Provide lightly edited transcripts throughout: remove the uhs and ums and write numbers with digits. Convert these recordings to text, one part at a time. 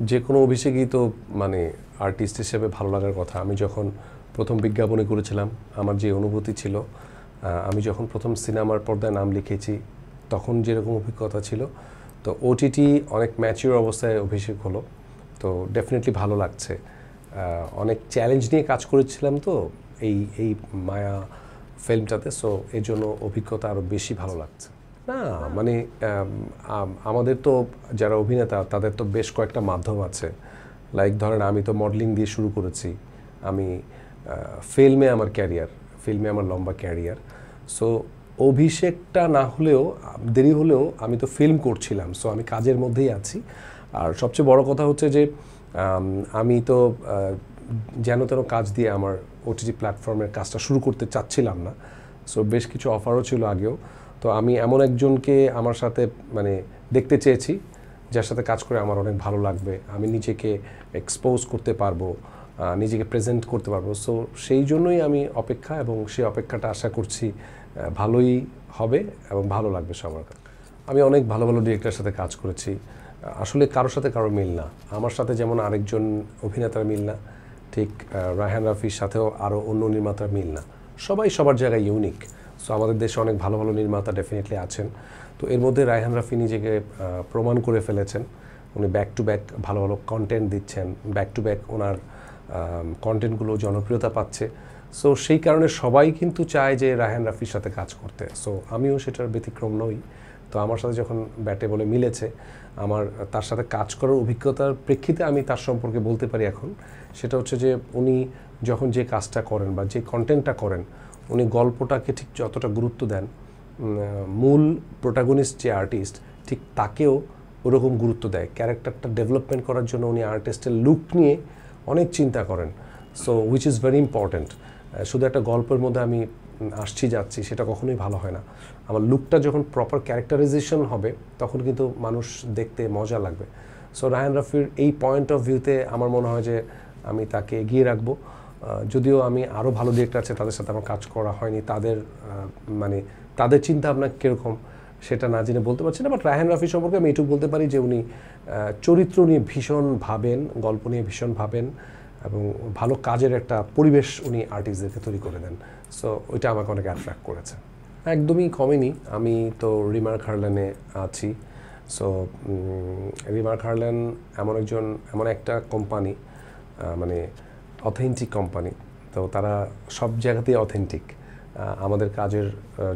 যে কোনো অভিষেকই তো মানে আর্টিস্ট হিসেবে ভালো লাগার কথা। আমি যখন প্রথম বিজ্ঞাপনে করেছিলাম আমার যে অনুভূতি ছিল, আমি যখন প্রথম সিনেমার পর্দায় নাম লিখেছি তখন যেরকম অভিজ্ঞতা ছিল, তো ওটিটি অনেক ম্যাচিওর অবস্থায় অভিষেক হলো, তো ডেফিনেটলি ভালো লাগছে। অনেক চ্যালেঞ্জ নিয়ে কাজ করেছিলাম তো এই এই মায়া ফিল্মটাতে, সো এই জন্য অভিজ্ঞতা আরও বেশি ভালো লাগছে। না মানে আমাদের তো যারা অভিনেতা তাদের তো বেশ কয়েকটা মাধ্যম আছে। লাইক ধরেন আমি তো মডেলিং দিয়ে শুরু করেছি, আমি ফিল্মে আমার ক্যারিয়ার, ফিল্মে আমার লম্বা ক্যারিয়ার। সো অভিষেকটা না হলেও দেরি হলেও আমি তো ফিল্ম করছিলাম, সো আমি কাজের মধ্যেই আছি। আর সবচেয়ে বড় কথা হচ্ছে যে আমি তো যেন তেন কাজ দিয়ে আমার ওটিটি প্ল্যাটফর্মের কাজটা শুরু করতে চাচ্ছিলাম না। সো বেশ কিছু অফারও ছিল আগেও, তো আমি এমন একজনকে আমার সাথে মানে দেখতে চেয়েছি যার সাথে কাজ করে আমার অনেক ভালো লাগবে, আমি নিজেকে এক্সপোজ করতে পারবো, নিজেকে প্রেজেন্ট করতে পারবো। সো সেই জন্যই আমি অপেক্ষা, এবং সেই অপেক্ষাটা আশা করছি ভালোই হবে এবং ভালো লাগবে সবার কাছে। আমি অনেক ভালো ভালো ডিরেক্টরের সাথে কাজ করেছি, আসলে কারোর সাথে কারো মিল না। আমার সাথে যেমন আরেকজন অভিনেতার মিল না, ঠিক রায়হান রাফির সাথেও আরও অন্য নির্মাতার মিল না। সবাই সবার জায়গায় ইউনিক। সো আমাদের দেশে অনেক ভালো ভালো নির্মাতা ডেফিনেটলি আছেন, তো এর মধ্যে রায়হান রাফি নিজেকে প্রমাণ করে ফেলেছেন। উনি ব্যাক টু ব্যাক ভালো ভালো কন্টেন্ট দিচ্ছেন, ব্যাক টু ব্যাক ওনার কন্টেন্টগুলো জনপ্রিয়তা পাচ্ছে। সো সেই কারণে সবাই কিন্তু চায় যে রায়হান রাফির সাথে কাজ করতে। সো আমিও সেটার ব্যতিক্রম নই। তো আমার সাথে যখন ব্যাটে বলে মিলেছে, আমার তার সাথে কাজ করার অভিজ্ঞতার প্রেক্ষিতে আমি তার সম্পর্কে বলতে পারি এখন, সেটা হচ্ছে যে উনি যখন যে কাজটা করেন বা যে কন্টেন্টটা করেন, উনি গল্পটাকে ঠিক যতটা গুরুত্ব দেন, মূল প্রোটাগনিস্ট যে আর্টিস্ট ঠিক তাকেও ওরকম গুরুত্ব দেয়। ক্যারেক্টারটা ডেভেলপমেন্ট করার জন্য উনি আর্টিস্টের লুক নিয়ে অনেক চিন্তা করেন। So which is very important. শুধু একটা গল্পের মধ্যে আমি আসছি যাচ্ছি সেটা কখনোই ভালো হয় না। আমার লুকটা যখন প্রপার ক্যারেক্টারাইজেশন হবে তখন কিন্তু মানুষ দেখতে মজা লাগবে। সো রায়হান রাফির এই পয়েন্ট অফ ভিউতে আমার মনে হয় যে আমি তাকে এগিয়ে রাখবো। যদিও আমি আরও ভালো ডিরেক্টর আছে তাদের সাথে আমার কাজ করা হয়নি, তাদের মানে তাদের চিন্তা ভাবনা কীরকম সেটা না জেনে বলতে পারছি না। বাট রায়হান রাফি সম্পর্কে আমি এটুকু বলতে পারি যে উনি চরিত্র নিয়ে ভীষণ ভাবেন, গল্প নিয়ে ভীষণ ভাবেন, এবং ভালো কাজের একটা পরিবেশ উনি আর্টিস্টদেরকে তৈরি করে দেন। সো ওইটা আমাকে অনেক অ্যাট্রাক্ট করেছে। একদমই কমেনি। আমি তো রিমার্ক হারল্যানে আছি। সো রিমার্ক হারল্যান এমন একটা কোম্পানি, মানে অথেন্টিক কোম্পানি। তো তারা সব জায়গাতেই অথেন্টিক। আমাদের কাজের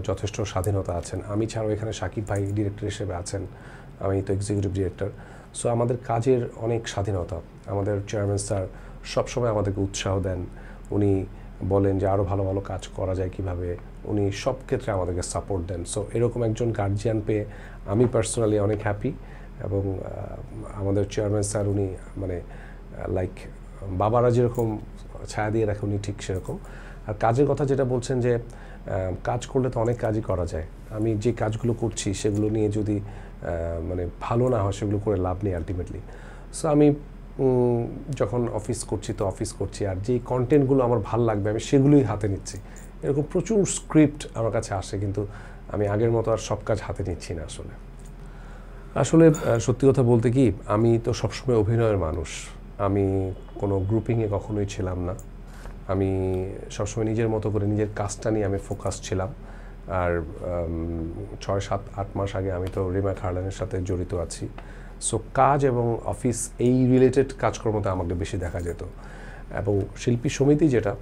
যথেষ্ট স্বাধীনতা আছেন। আমি ছাড়াও এখানে সাকিব ভাই ডিরেক্টর হিসেবে আছেন, আমি তো এক্সিকিউটিভ ডিরেক্টর। সো আমাদের কাজের অনেক স্বাধীনতা। আমাদের চেয়ারম্যান স্যার সবসময় আমাদেরকে উৎসাহ দেন, উনি বলেন যে আরও ভালো ভালো কাজ করা যায় কীভাবে, উনি সব ক্ষেত্রে আমাদেরকে সাপোর্ট দেন। সো এরকম একজন গার্জিয়ান পেয়ে আমি পার্সোনালি অনেক হ্যাপি। এবং আমাদের চেয়ারম্যান স্যার উনি মানে লাইক বাবারা যেরকম ছায়া দিয়ে রাখে উনি ঠিক সেরকম। আর কাজের কথা যেটা বলছেন যে কাজ করলে তো অনেক কাজই করা যায়। আমি যে কাজগুলো করছি সেগুলো নিয়ে যদি মানে ভালো না হয় সেগুলো করে লাভ নেই আলটিমেটলি। সো আমি যখন অফিস করছি তো অফিস করছি, আর যেই কন্টেন্টগুলো আমার ভালো লাগবে আমি সেগুলোই হাতে নিচ্ছি। এরকম প্রচুর স্ক্রিপ্ট আমার কাছে আসে, কিন্তু আমি আগের মতো আর সব কাজ হাতে নিচ্ছি না। আসলে সত্যি কথা বলতে কি, আমি তো সবসময় অভিনয়ের মানুষ। আমি কোনো গ্রুপিংয়ে কখনোই ছিলাম না। আমি সবসময় নিজের মতো করে নিজের কাজটা নিয়ে আমি ফোকাস ছিলাম। আর 6-7-8 মাস আগে আমি তো রিমার্ক হারল্যানের সাথে জড়িত আছি। সো কাজ এবং অফিস এই রিলেটেড কাজকর্মতে আমাকে বেশি দেখা যেত। এবং শিল্পী সমিতি যেটা,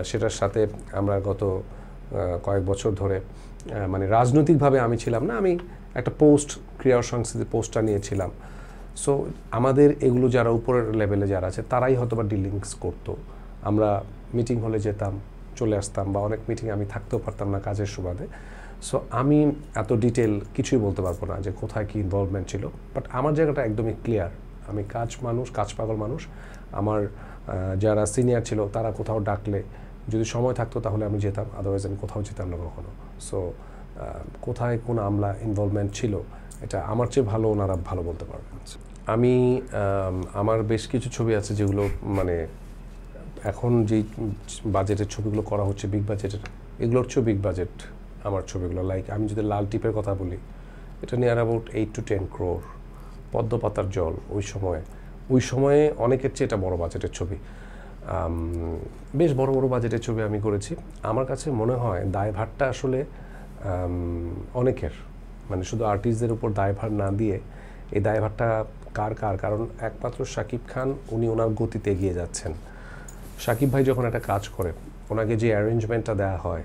সেটার সাথে আমরা গত কয়েক বছর ধরে মানে রাজনৈতিকভাবে আমি ছিলাম না, আমি একটা পোস্ট ক্রীড়া সংস্কৃতি পোস্টটা নিয়েছিলাম। সো আমাদের এগুলো যারা উপরের লেভেলে যারা আছে তারাই হয়তো বা ডিলিংস করতো। আমরা মিটিং হলে যেতাম, চলে আসতাম, বা অনেক মিটিংয়ে আমি থাকতেও পারতাম না কাজের সুবাদে। সো আমি এত ডিটেল কিছুই বলতে পারবো না যে কোথায় কী ইনভলভমেন্ট ছিল। বাট আমার জায়গাটা একদমই ক্লিয়ার, আমি কাজ পাগল মানুষ। আমার যারা সিনিয়র ছিল তারা কোথাও ডাকলে যদি সময় থাকতো তাহলে আমি যেতাম, আদারওয়াইজ আমি কোথাও যেতাম না কখনো। সো কোথায় কোন আমলা ইনভলভমেন্ট ছিল এটা আমার চেয়ে ভালো ওনারা ভালো বলতে পারবেন। আমি আমার বেশ কিছু ছবি আছে যেগুলো মানে এখন যেই বাজেটের ছবিগুলো করা হচ্ছে বিগ বাজেটের, এগুলোর চেয়েও বিগ বাজেট আমার ছবিগুলো। লাইক আমি যদি লাল টিপের কথা বলি, এটা নিয়ার অ্যাবাউট 8 to 10 crore। পদ্মপাতার জল ওই সময়ে অনেকের চেয়ে এটা বড় বাজেটের ছবি, বেশ বড় বড় বাজেটের ছবি আমি করেছি। আমার কাছে মনে হয় দায়ভারটা আসলে অনেকের, মানে শুধু আর্টিস্টদের উপর দায়ভার না দিয়ে এই দায়ভারটা কার কারণ একমাত্র শাকিব খান উনি ওনার গতিতে এগিয়ে যাচ্ছেন। শাকিব ভাই যখন একটা কাজ করে ওনাকে যে অ্যারেঞ্জমেন্টটা দেওয়া হয়,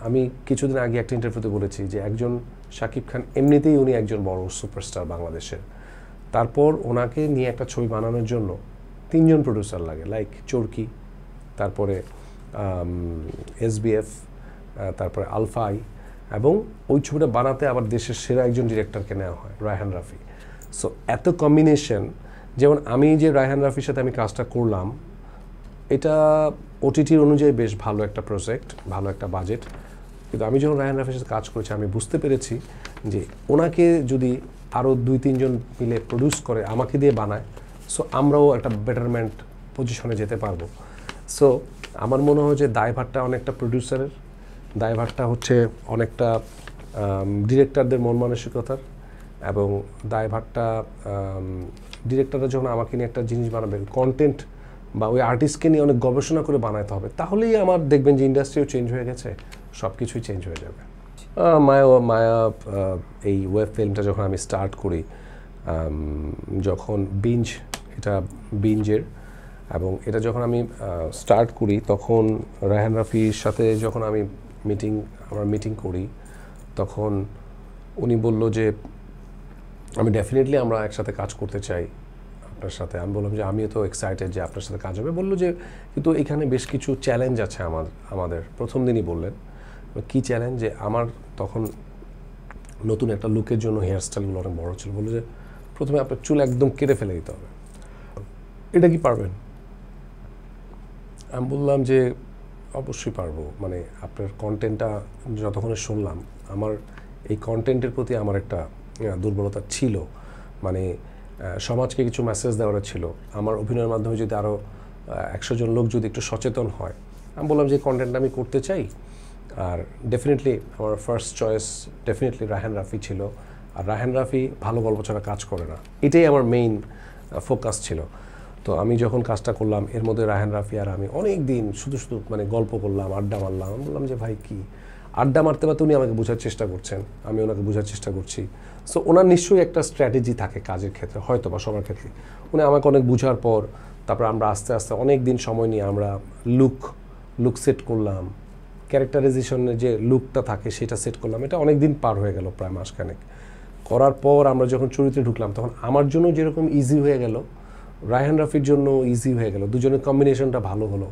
আমি কিছুদিন আগে একটা ইন্টারভিউতে বলেছি যে একজন শাকিব খান এমনিতেই উনি একজন বড় সুপারস্টার বাংলাদেশের, তারপর ওনাকে নিয়ে একটা ছবি বানানোর জন্য 3 জন প্রডিউসার লাগে, লাইক চরকি, তারপরে SBF, তারপরে আলফাই, এবং ওই ছবিটা বানাতে আবার দেশের সেরা একজন ডিরেক্টরকে নেওয়া হয়, রায়হান রাফি। সো এত কম্বিনেশন, যেমন আমি যে রায়হান রাফির সাথে আমি কাজটা করলাম, এটা OTTর অনুযায়ী বেশ ভালো একটা প্রজেক্ট, ভালো একটা বাজেট, কিন্তু আমি যখন রায়হান রাফির সাথে কাজ করেছি আমি বুঝতে পেরেছি যে ওনাকে যদি আরও 2-3 জন মিলে প্রডিউস করে আমাকে দিয়ে বানায়, সো আমরাও একটা বেটারমেন্ট পজিশনে যেতে পারবো। সো আমার মনে হয় যে দায়ভারটা অনেকটা প্রডিউসারের, দায়ভারটা হচ্ছে অনেকটা ডিরেক্টরদের মন মানসিকতার, এবং দায়ভারটা ডিরেক্টররা যখন আমাকে নিয়ে একটা জিনিস বানাবে, কন্টেন্ট বা ওই আর্টিস্টকে নিয়ে অনেক গবেষণা করে বানাতে হবে, তাহলেই আমার দেখবেন যে ইন্ডাস্ট্রিও চেঞ্জ হয়ে গেছে, সব কিছুই চেঞ্জ হয়ে যাবে। মায়া এই ওয়েব ফিল্মটা যখন আমি স্টার্ট করি, যখন এটা বিঞ্জের, এবং এটা যখন আমি স্টার্ট করি তখন রায়হান রাফির সাথে যখন আমি মিটিং করি, তখন উনি বলল যে আমি ডেফিনেটলি আমরা একসাথে কাজ করতে চাই আপনার সাথে। আমি বললাম যে আমিও তো এক্সাইটেড যে আপনার সাথে কাজ হবে। বললো যে কিন্তু এখানে বেশ কিছু চ্যালেঞ্জ আছে আমাদের। প্রথম দিনই বললেন কী চ্যালেঞ্জ, যে আমার তখন নতুন একটা লুকের জন্য হেয়ার স্টাইলগুলো অনেক বড় ছিল। বললো যে প্রথমে আপনার চুল একদম কেটে ফেলে দিতে হবে, এটা কি পারবেন? আমি বললাম যে অবশ্যই পারবো, মানে আপনার কন্টেন্টটা যতক্ষণে শুনলাম, আমার এই কন্টেন্টের প্রতি আমার একটা দুর্বলতা ছিল, মানে সমাজকে কিছু মেসেজ দেওয়ার ছিল। আমার অভিনয়ের মাধ্যমে যদি আরও 100 জন লোক যদি একটু সচেতন হয়, আমি বললাম যে কন্টেন্টটা আমি করতে চাই। আর ডেফিনেটলি আমার first choice definitely Raihan Rafi ছিল, আর রায়হান রাফি ভালো গল্প ছাড়া কাজ করে না, এটাই আমার মেইন ফোকাস ছিল। তো আমি যখন কাজটা করলাম, এর মধ্যে রায়হান রাফি আর আমি অনেক দিন শুধু মানে গল্প করলাম, আড্ডা মারলাম। আমি বললাম যে ভাই কি আড্ডা মারতে মারতে উনি আমাকে বোঝার চেষ্টা করছেন, আমি ওনাকে বোঝার চেষ্টা করছি। সো ওনার নিশ্চয়ই একটা স্ট্র্যাটেজি থাকে কাজের ক্ষেত্রে, হয়তো বা সবার ক্ষেত্রে। উনি আমাকে অনেক বোঝার পর তারপর আমরা আস্তে আস্তে অনেক দিন সময় নিয়ে আমরা লুক সেট করলাম, ক্যারেক্টারাইজেশনের যে লুকটা থাকে সেটা সেট করলাম। এটা অনেক দিন পার হয়ে গেল, প্রায় মাসখানেক করার পর আমরা যখন চরিত্রে ঢুকলাম, তখন আমার জন্য যেরকম ইজি হয়ে গেল, রায়হান রাফির জন্য ইজি হয়ে গেল। দুজনের কম্বিনেশনটা ভালো হলো।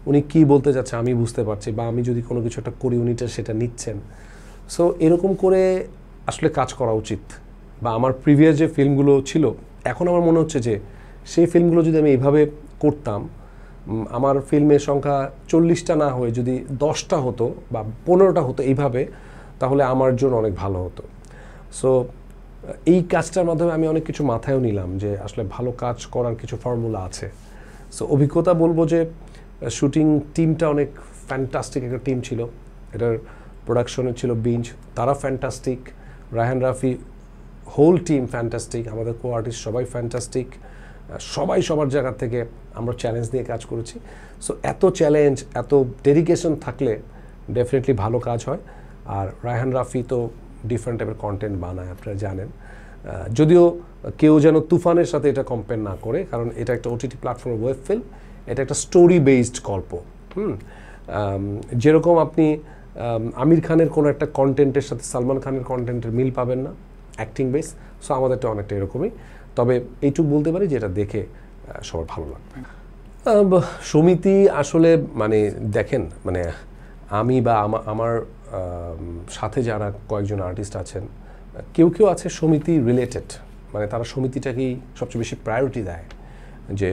উনি কি বলতে চাচ্ছে আমি বুঝতে পারছি, বা আমি যদি কোনো কিছু একটা করি উনি সেটা নিচ্ছেন। সো এরকম করে আসলে কাজ করা উচিত। বা আমার প্রিভিয়াস যে ফিল্মগুলো ছিল, এখন আমার মনে হচ্ছে যে সেই ফিল্মগুলো যদি আমি এইভাবে করতাম, আমার ফিল্মের সংখ্যা 40টা না হয়ে যদি 10টা হতো বা 15টা হতো এইভাবে, তাহলে আমার জন্য অনেক ভালো হতো। সো এই কাজটার মাধ্যমে আমি অনেক কিছু মাথায়ও নিলাম যে আসলে ভালো কাজ করার কিছু ফর্মুলা আছে। সো অভিজ্ঞতা বলবো যে শুটিং টিমটা অনেক ফ্যান্টাস্টিক একটা টিম ছিল। এটার প্রোডাকশনে ছিল বিঞ্জ, তারা fantastic. Raihan Rafi whole team fantastic, আমাদের কো আর্টিস্ট সবাই ফ্যান্টাস্টিক, সবাই সবার জায়গা থেকে আমরা চ্যালেঞ্জ নিয়ে কাজ করেছি। সো এত চ্যালেঞ্জ, এত ডেডিকেশন থাকলে ডেফিনেটলি ভালো কাজ হয়। আর রায়হান রাফি তো ডিফারেন্ট টাইপের কন্টেন্ট বানায়, আপনারা জানেন। যদিও কেউ যেন তুফানের সাথে এটা কম্পেয়ার না করে, কারণ এটা একটা OTT প্ল্যাটফর্মের ওয়েব ফিল্ম, এটা একটা স্টোরি বেসড গল্প। যেরকম আপনি আমির খানের কোনো একটা কন্টেন্টের সাথে সালমান খানের কন্টেন্টের মিল পাবেন না, অ্যাক্টিং বেস। সো আমাদেরটা অনেকটা এরকমই। তবে এইটুকু বলতে পারি যে এটা দেখে সবার ভালো লাগবে। সমিতি আসলে মানে দেখেন, মানে আমি বা আমার সাথে যারা কয়েকজন আর্টিস্ট আছেন, কেউ আছে সমিতি রিলেটেড, মানে তারা সমিতিটাকেই সবচেয়ে বেশি প্রায়োরিটি দেয়, যে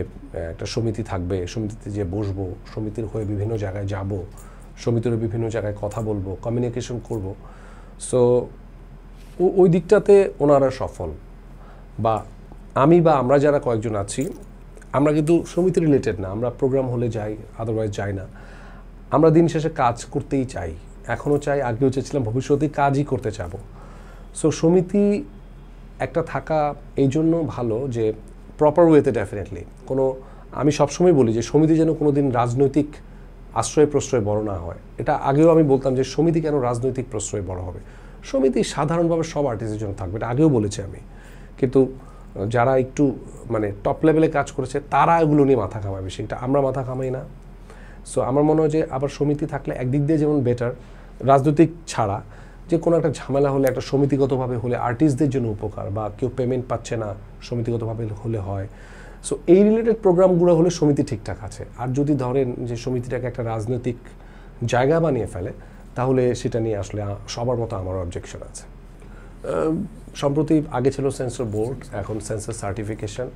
একটা সমিতি থাকবে, সমিতিতে যে বসবো, সমিতির হয়ে বিভিন্ন জায়গায় যাব, সমিতির বিভিন্ন জায়গায় কথা বলবো, কমিউনিকেশন করব। সো ওই দিকটাতে ওনারা সফল। বা আমি বা আমরা যারা কয়েকজন আছি, আমরা কিন্তু সমিতি রিলেটেড না, আমরা প্রোগ্রাম হলে যাই, আদারওয়াইজ যাই না। আমরা দিন শেষে কাজ করতেই চাই, এখনও চাই, আগেও চেয়েছিলাম, ভবিষ্যতেই কাজই করতে চাবো। সো সমিতি একটা থাকা এই জন্য ভালো যে প্রপার ওয়েতে ডেফিনেটলি আমি সবসময় বলি যে সমিতি যেন কোনো দিন রাজনৈতিক আশ্রয় প্রশ্রয় বড় না হয়। এটা আগেও আমি বলতাম যে সমিতি কেন রাজনৈতিক প্রশ্রয় বড় হবে, সমিতি সাধারণভাবে সব আর্টিস্টের জন্য থাকবে, এটা আগেও বলেছি আমি। কিন্তু যারা একটু মানে টপ লেভেলে কাজ করেছে তারা এগুলো নিয়ে মাথা ঘামায় বেশি, এটা আমরা মাথা ঘামাই না। সো আমার মনে হয় যে আবার সমিতি থাকলে একদিক দিয়ে যেমন বেটার, রাজনৈতিক ছাড়া যে কোনো একটা ঝামেলা হলে একটা সমিতিগতভাবে হলে আর্টিস্টদের জন্য উপকার, বা কেউ পেমেন্ট পাচ্ছে না সমিতিগতভাবে হলে হয়। সো এই রিলেটেড প্রোগ্রামগুলো হলে সমিতি ঠিকঠাক আছে। আর যদি ধরেন যে সমিতিটাকে একটা রাজনৈতিক জায়গা বানিয়ে ফেলে তাহলে সেটা নিয়ে আসলে সবার মতো আমার অবজেকশন আছে। সম্প্রতি আগে ছিল সেন্সর বোর্ড, এখন সেন্সর সার্টিফিকেশন।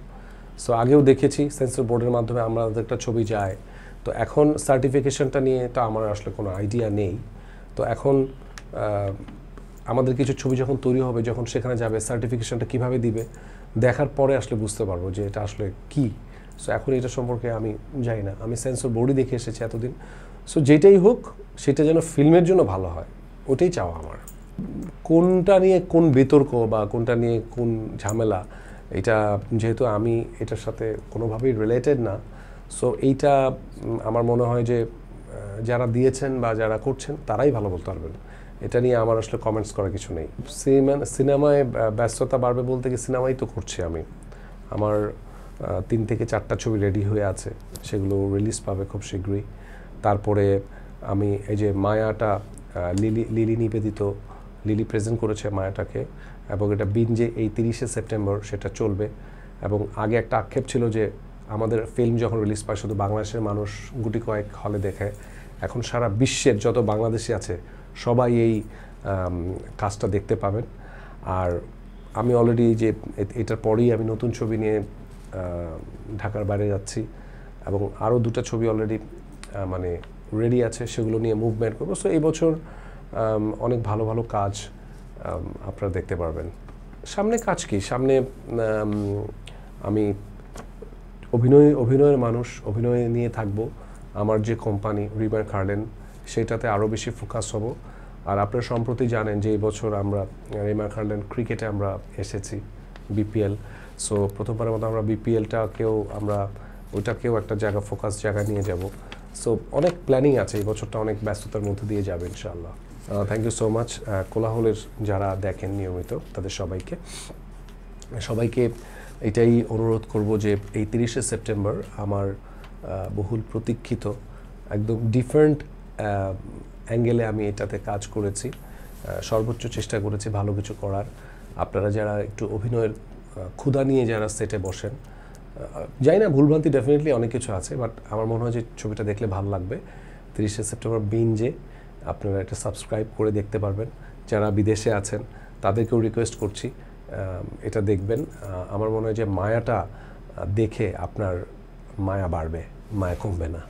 সো আগেও দেখেছি সেন্সর বোর্ডের মাধ্যমে আমাদের একটা ছবি যায়, তো এখন সার্টিফিকেশনটা নিয়ে তো আমার আসলে কোনো আইডিয়া নেই। তো এখন আমাদের কিছু ছবি যখন তৈরি হবে, যখন সেখানে যাবে, সার্টিফিকেশনটা কিভাবে দিবে দেখার পরে আসলে বুঝতে পারবো যে এটা আসলে কি। সো এখন এটা সম্পর্কে আমি জানি না, আমি সেন্সর বোর্ডই দেখে এসেছি এতদিন। সো যেটাই হোক সেটা যেন ফিল্মের জন্য ভালো হয়, ওটাই চাওয়া আমার। কোনটা নিয়ে কোন বিতর্ক বা কোনটা নিয়ে কোন ঝামেলা, এটা যেহেতু আমি এটার সাথে কোনোভাবেই রিলেটেড না, সো এইটা আমার মনে হয় যে যারা দিয়েছেন বা যারা করছেন তারাই ভালো বলতে পারবেন। এটা নিয়ে আমার আসলে কমেন্টস করার কিছু নেই। সিনেমায় ব্যস্ততা বাড়বে বলতে কি, সিনেমাই তো করছি আমি। আমার 3 থেকে 4টা ছবি রেডি হয়ে আছে, সেগুলো রিলিজ পাবে খুব শীঘ্রই। তারপরে আমি এই যে মায়াটা, লিলি নিবেদিত, লিলি প্রেজেন্ট করেছে মায়াটাকে, এবং এটা বিঞ্জে এই 30শে সেপ্টেম্বর সেটা চলবে। এবং আগে একটা আক্ষেপ ছিল যে আমাদের ফিল্ম যখন রিলিজ পায় শুধু বাংলাদেশের মানুষ গুটি কয়েক হলে দেখে, এখন সারা বিশ্বের যত বাংলাদেশি আছে সবাই এই কাজটা দেখতে পাবেন। আর আমি অলরেডি যে এটার পরেই আমি নতুন ছবি নিয়ে ঢাকার বাইরে যাচ্ছি, এবং আরও 2টা ছবি অলরেডি মানে রেডি আছে, সেগুলো নিয়ে মুভমেন্ট করবো। সো এই বছর অনেক ভালো ভালো কাজ আপনারা দেখতে পারবেন। সামনে কাজ কি, সামনে আমি অভিনয়ের মানুষ, অভিনয় নিয়ে থাকবো। আমার যে কোম্পানি রিমার কার্লেন, সেটাতে আরও বেশি ফোকাস হব। আর আপনারা সম্প্রতি জানেন যে এই বছর আমরা রিমার কার্লেন ক্রিকেটে আমরা এসেছি বিপিএল। সো প্রথমবারের মতো আমরা ওইটাকেও একটা ফোকাস জায়গায় নিয়ে যাব। সো অনেক প্ল্যানিং আছে, এই বছরটা অনেক ব্যস্ততার মধ্যে দিয়ে যাবে ইনশাআল্লাহ। Thank you so much. কোলাহলের যারা দেখেন নিয়মিত তাদের সবাইকে এটাই অনুরোধ করব যে এই 30শে সেপ্টেম্বর আমার বহুল প্রতীক্ষিত একদম ডিফারেন্ট অ্যাঙ্গেলে আমি এটাতে কাজ করেছি, সর্বোচ্চ চেষ্টা করেছি ভালো কিছু করার। আপনারা যারা একটু অভিনয়ের ক্ষুধা নিয়ে যারা সেটে বসেন, জানি না ভুলভ্রান্তি ডেফিনেটলি অনেক কিছু আছে, বাট আমার মনে হয় যে ছবিটা দেখলে ভালো লাগবে। 30শে সেপ্টেম্বর বিঞ্জে আপনারা এটা সাবস্ক্রাইব করে দেখতে পারবেন। যারা বিদেশে আছেন তাদেরকেও রিকোয়েস্ট করছি এটা দেখবেন। আমার মনে হয় যে মায়াটা দেখে আপনার মায়া বাড়বে, মায়া কমবে না।